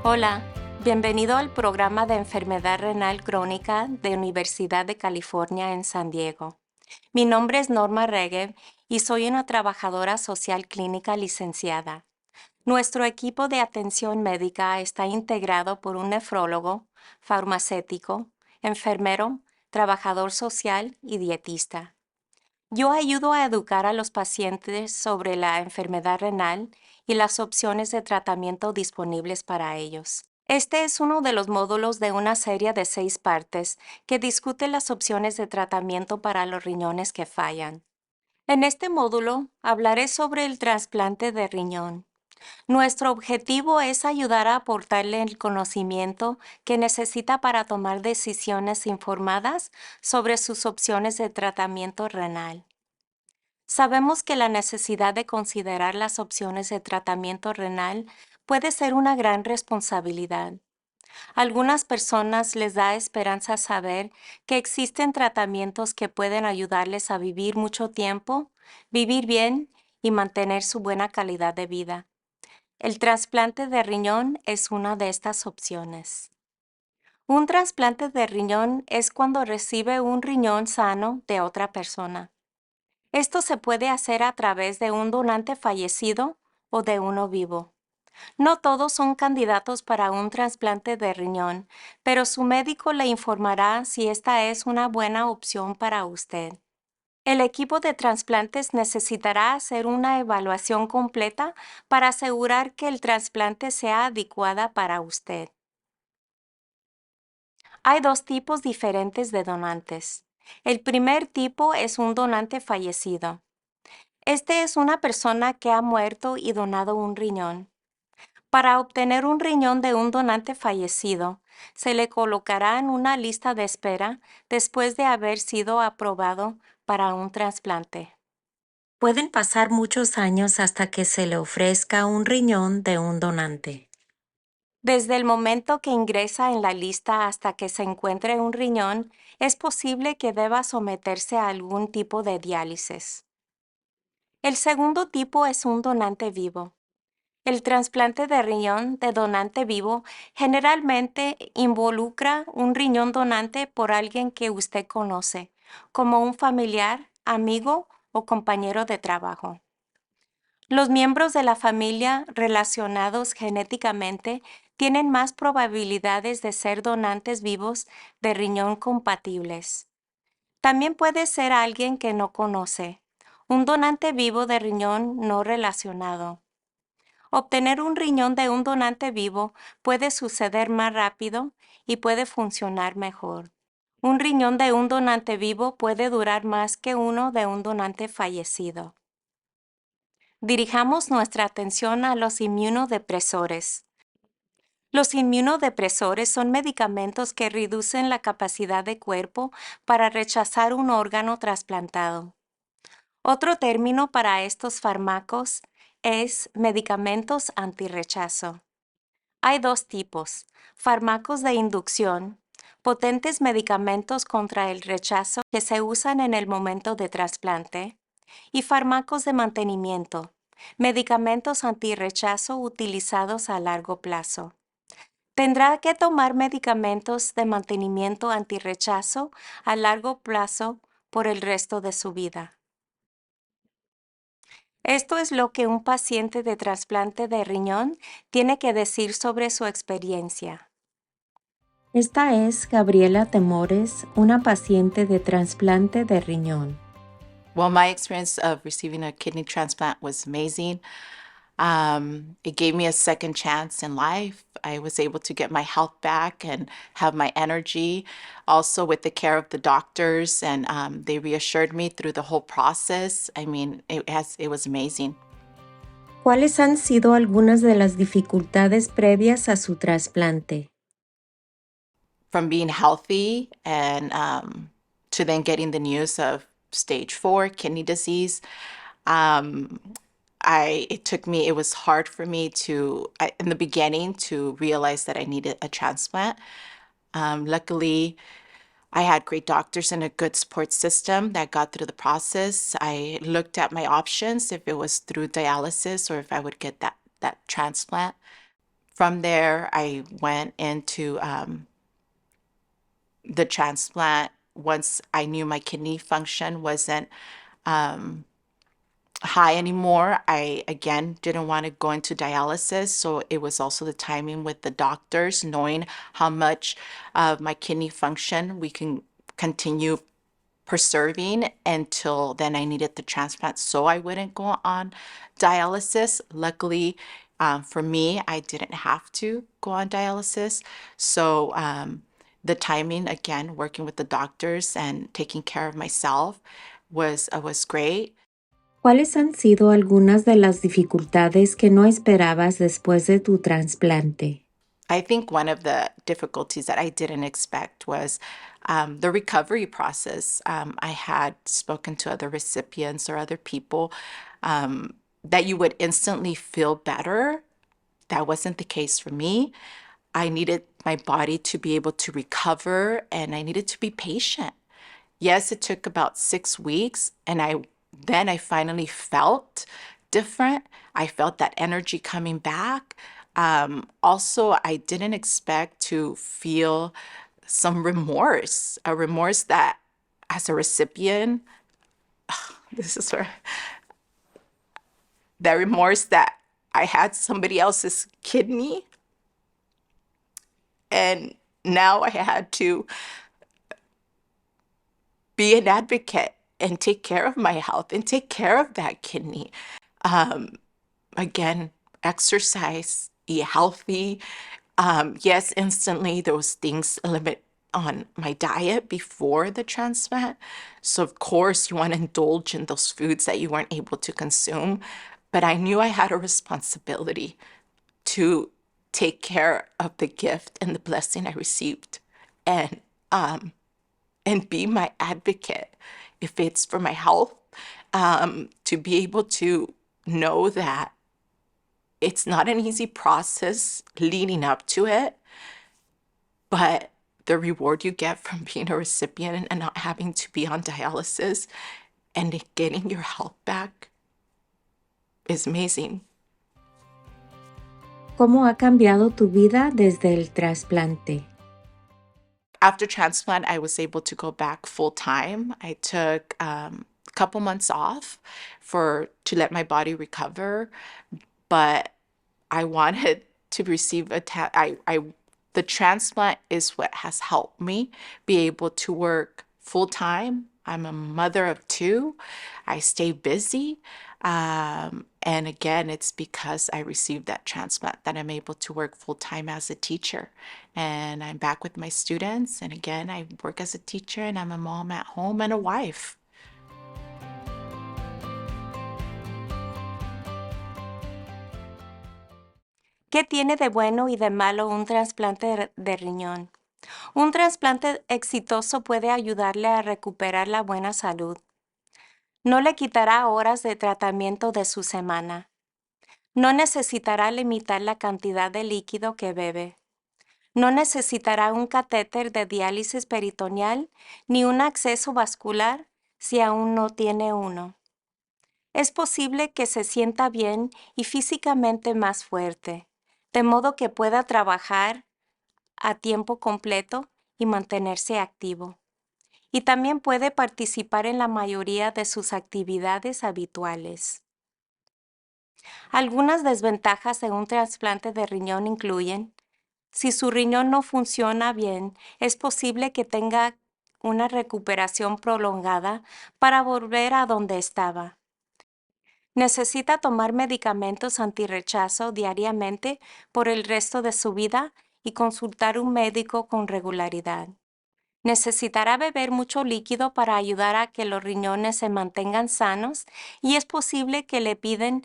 Hola, bienvenido al programa de enfermedad renal crónica de Universidad de California en San Diego. Mi nombre es Norma Regev y soy una trabajadora social clínica licenciada. Nuestro equipo de atención médica está integrado por un nefrólogo, farmacéutico, enfermero, trabajador social y dietista. Yo ayudo a educar a los pacientes sobre la enfermedad renal y las opciones de tratamiento disponibles para ellos. Este es uno de los módulos de una serie de 6 partes que discute las opciones de tratamiento para los riñones que fallan. En este módulo hablaré sobre el trasplante de riñón. Nuestro objetivo es ayudar a aportarle el conocimiento que necesita para tomar decisiones informadas sobre sus opciones de tratamiento renal. Sabemos que la necesidad de considerar las opciones de tratamiento renal puede ser una gran responsabilidad. A algunas personas les da esperanza saber que existen tratamientos que pueden ayudarles a vivir mucho tiempo, vivir bien y mantener su buena calidad de vida. El trasplante de riñón es una de estas opciones. Un trasplante de riñón es cuando recibe un riñón sano de otra persona. Esto se puede hacer a través de un donante fallecido o de uno vivo. No todos son candidatos para un trasplante de riñón, pero su médico le informará si esta es una buena opción para usted. El equipo de trasplantes necesitará hacer una evaluación completa para asegurar que el trasplante sea adecuada para usted. Hay 2 tipos diferentes de donantes. El primer tipo es un donante fallecido. Este es una persona que ha muerto y donado un riñón. Para obtener un riñón de un donante fallecido, se le colocará en una lista de espera después de haber sido aprobado para un trasplante. Pueden pasar muchos años hasta que se le ofrezca un riñón de un donante. Desde el momento que ingresa en la lista hasta que se encuentre un riñón, es posible que deba someterse a algún tipo de diálisis. El segundo tipo es un donante vivo. El trasplante de riñón de donante vivo generalmente involucra un riñón donante por alguien que usted conoce, como un familiar, amigo o compañero de trabajo. Los miembros de la familia relacionados genéticamente tienen más probabilidades de ser donantes vivos de riñón compatibles. También puede ser alguien que no conoce, un donante vivo de riñón no relacionado. Obtener un riñón de un donante vivo puede suceder más rápido y puede funcionar mejor. Un riñón de un donante vivo puede durar más que uno de un donante fallecido. Dirijamos nuestra atención a los inmunodepresores. Los inmunodepresores son medicamentos que reducen la capacidad del cuerpo para rechazar un órgano trasplantado. Otro término para estos fármacos es medicamentos antirrechazo. Hay 2 tipos: fármacos de inducción, potentes medicamentos contra el rechazo que se usan en el momento de trasplante, y fármacos de mantenimiento, medicamentos antirrechazo utilizados a largo plazo. Tendrá que tomar medicamentos de mantenimiento antirrechazo a largo plazo por el resto de su vida. Esto es lo que un paciente de trasplante de riñón tiene que decir sobre su experiencia. Esta es Gabriela Temores, una paciente de trasplante de riñón. Well, my experience of receiving a kidney transplant was amazing. It gave me a second chance in life. I was able to get my health back and have my energy, also with the care of the doctors, and they reassured me through the whole process. I mean, it was amazing. ¿Cuáles han sido algunas de las dificultades previas a su trasplante? From being healthy and to then getting the news of stage 4 kidney disease. Um, it was hard for me in the beginning to realize that I needed a transplant. Luckily, I had great doctors and a good support system that got through the process. I looked at my options if it was through dialysis or if I would get that transplant. From there, I went into the transplant once I knew my kidney function wasn't high anymore. I again didn't want to go into dialysis, so it was also the timing with the doctors, knowing how much of my kidney function we can continue preserving until then I needed the transplant, so I wouldn't go on dialysis. Luckily, for me, I didn't have to go on dialysis. So the timing, again, working with the doctors and taking care of myself was great. ¿Cuáles han sido algunas de las dificultades que no esperabas después de tu trasplante? I think one of the difficulties that I didn't expect was the recovery process. I had spoken to other recipients or other people that you would instantly feel better. That wasn't the case for me. I needed my body to be able to recover and I needed to be patient. Yes, it took about 6 weeks, and I finally felt different. I felt that energy coming back. Also, I didn't expect to feel some remorse, a remorse that as a recipient, this is where that remorse that I had somebody else's kidney and now I had to be an advocate and take care of my health and take care of that kidney. Again, exercise, eat healthy. Yes, instantly there was things a limit on my diet before the transplant. So of course you want to indulge in those foods that you weren't able to consume. But I knew I had a responsibility to take care of the gift and the blessing I received and and be my advocate if it's for my health, to be able to know that it's not an easy process leading up to it, but the reward you get from being a recipient and not having to be on dialysis and getting your health back is amazing. ¿Cómo ha cambiado tu vida desde el trasplante? After transplant, I was able to go back full time. I took a couple months off to let my body recover, but I wanted to receive the transplant is what has helped me be able to work full time. I'm a mother of two. I stay busy. And again, it's because I received that transplant that I'm able to work full time as a teacher. And I'm back with my students. And again, I work as a teacher and I'm a mom at home and a wife. ¿Qué tiene de bueno y de malo un trasplante de riñón? Un trasplante exitoso puede ayudarle a recuperar la buena salud. No le quitará horas de tratamiento de su semana. No necesitará limitar la cantidad de líquido que bebe. No necesitará un catéter de diálisis peritoneal ni un acceso vascular si aún no tiene uno. Es posible que se sienta bien y físicamente más fuerte, de modo que pueda trabajar a tiempo completo y mantenerse activo. Y también puede participar en la mayoría de sus actividades habituales. Algunas desventajas de un trasplante de riñón incluyen: si su riñón no funciona bien, es posible que tenga una recuperación prolongada para volver a donde estaba. Necesita tomar medicamentos antirrechazo diariamente por el resto de su vida y consultar un médico con regularidad. Necesitará beber mucho líquido para ayudar a que los riñones se mantengan sanos y es posible que le piden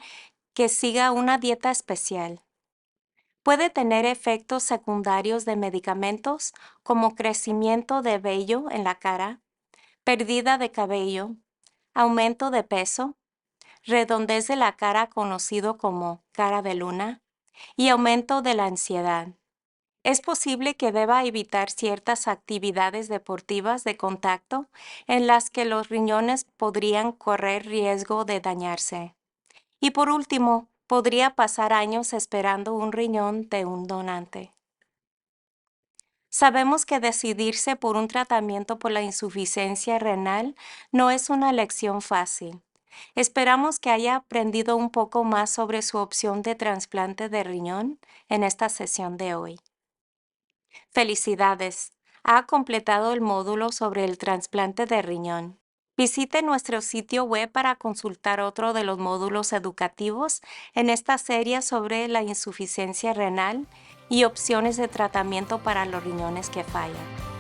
que siga una dieta especial. Puede tener efectos secundarios de medicamentos como crecimiento de vello en la cara, pérdida de cabello, aumento de peso, redondez de la cara conocido como cara de luna y aumento de la ansiedad. Es posible que deba evitar ciertas actividades deportivas de contacto en las que los riñones podrían correr riesgo de dañarse. Y por último, podría pasar años esperando un riñón de un donante. Sabemos que decidirse por un tratamiento por la insuficiencia renal no es una elección fácil. Esperamos que haya aprendido un poco más sobre su opción de trasplante de riñón en esta sesión de hoy. Felicidades. Ha completado el módulo sobre el trasplante de riñón. Visite nuestro sitio web para consultar otro de los módulos educativos en esta serie sobre la insuficiencia renal y opciones de tratamiento para los riñones que fallan.